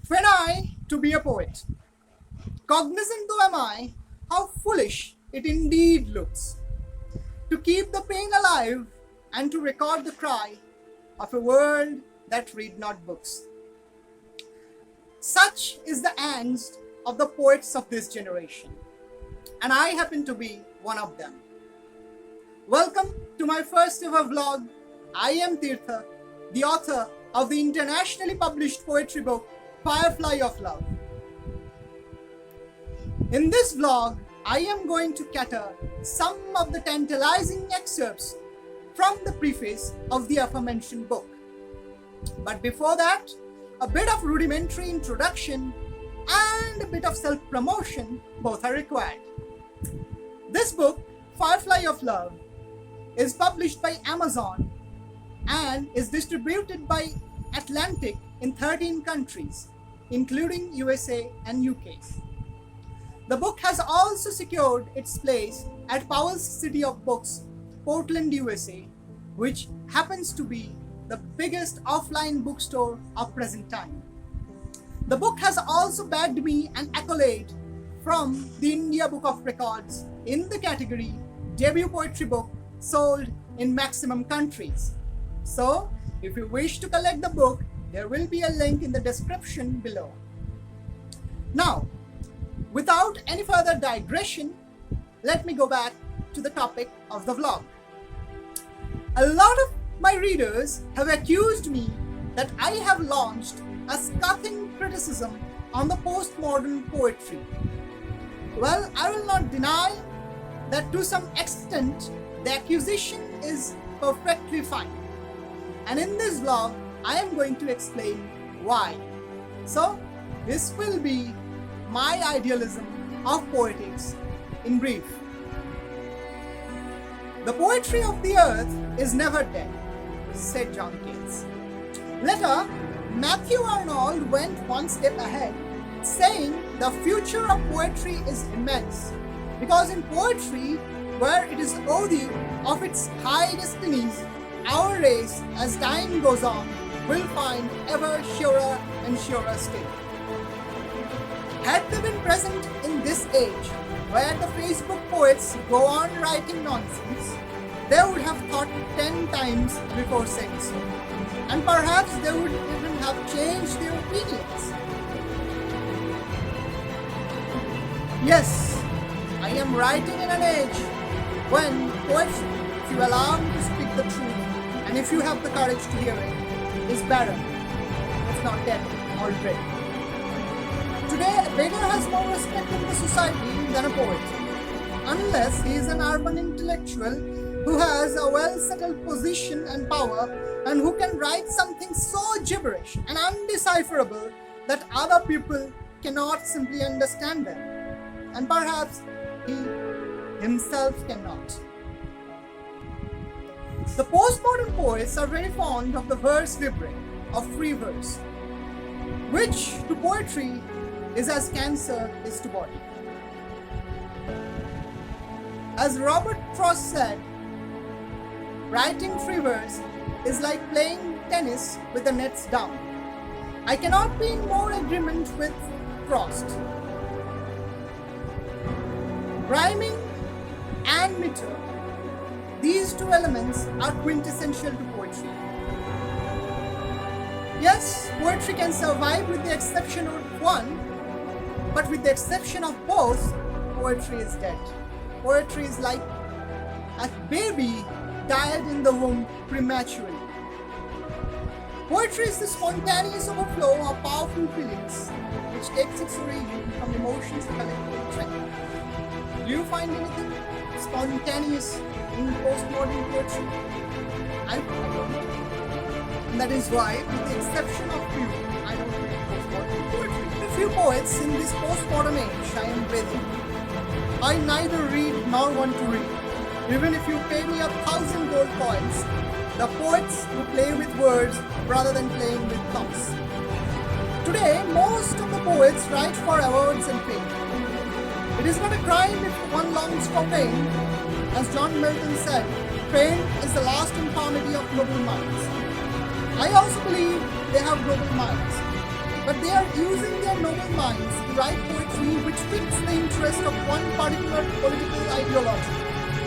When I to be a poet, cognizant though am I, how foolish it indeed looks, to keep the pain alive and to record the cry of a world that read not books. Such is the angst of the poets of this generation, and I happen to be one of them. Welcome to my first ever vlog. I am Tirtha, the author of the internationally published poetry book Firefly of Love. In this vlog, I am going to cater some of the tantalizing excerpts from the preface of the aforementioned book. But before that, a bit of rudimentary introduction and a bit of self-promotion, both are required. This book, Firefly of Love, is published by Amazon and is distributed by Atlantic in 13 countries, including USA and UK. The book has also secured its place at Powell's City of Books, Portland, USA, which happens to be the biggest offline bookstore of present time. The book has also bagged me an accolade from the India Book of Records in the category Debut Poetry Book sold in maximum countries. So, if you wish to collect the book, there will be a link in the description below. Now, without any further digression, let me go back to the topic of the vlog. A lot of my readers have accused me that I have launched a scathing criticism on the postmodern poetry. Well, I will not deny that to some extent the accusation is perfectly fine. And in this vlog, I am going to explain why. So, this will be my idealism of poetics in brief. The poetry of the earth is never dead, said John Keats. Later, Matthew Arnold went one step ahead, saying the future of poetry is immense, because in poetry, where it is worthy of its high destinies, our race, as time goes on, will find ever surer and surer still. Had they been present in this age, where the Facebook poets go on writing nonsense, they would have thought 10 times before saying so, and perhaps they would even have changed their opinions. Yes, I am writing in an age when poetry, if you allow me to speak the truth, and if you have the courage to hear it, is barren, if not dead already. Today, a beggar has more respect in the society than a poet, unless he is an urban intellectual who has a well-settled position and power and who can write something so gibberish and undecipherable that other people cannot simply understand them, and perhaps he himself cannot. The postmodern poets are very fond of the verse libre, of free verse, which to poetry is as cancer is to body. As Robert Frost said, writing free verse is like playing tennis with the nets down. I cannot be in more agreement with Frost. Rhyming and meter, these two elements are quintessential to poetry. Yes, poetry can survive with the exception of one, but with the exception of both, poetry is dead. Poetry is like a baby died in the womb prematurely. Poetry is the spontaneous overflow of powerful feelings, which takes its origin from emotions collected in strength. Do you find anything spontaneous in postmodern poetry? I don't. And that is why, with the exception of few, I don't read postmodern poetry. The few poets in this postmodern age I am breathing, I neither read nor want to read. Even if you pay me 1,000 gold coins, the poets who play with words rather than playing with thoughts. Today, most of the poets write for awards and fame. It is not a crime if one longs for fame. As John Milton said, fame is the last infirmity of noble minds. I also believe they have noble minds. but they are using their noble minds to write poetry which fits the interest of one particular political ideology,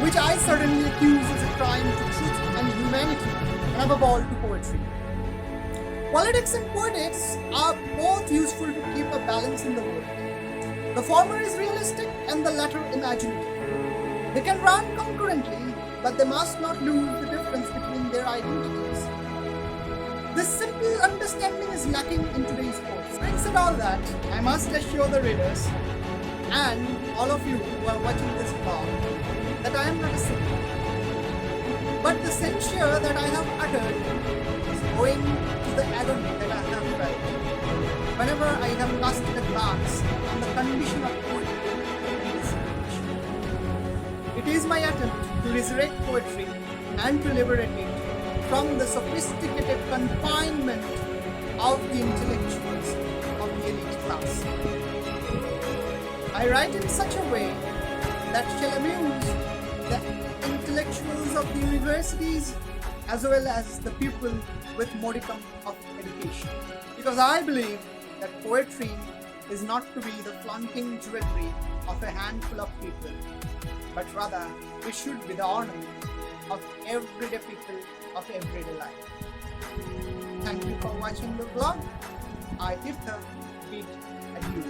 which I certainly accuse as a crime to truth and humanity, and above all to poetry. Politics and poetics are both useful to keep a balance in the world. The former is realistic and the latter imaginative. They can run concurrently, but they must not lose the difference between their identities. This simple understanding is lacking in today's course. Having said all that, I must assure the readers and all of you who are watching this vlog that I am not a cynic. But the censure that I have uttered is owing to the agony that I have felt whenever I have casted a glance on the condition of poetry in this nation. It is my attempt to resurrect poetry and to liberate it from the sophisticated confinement of the intellectuals of the elite class. I write in such a way that shall amuse the intellectuals of the universities as well as the people with modicum of education. Because I believe that poetry is not to be the flaunting jewelry of a handful of people, but rather it should be the ornament of everyday people of everyday life. Thank you for watching the vlog. I Tirtha bid adieu.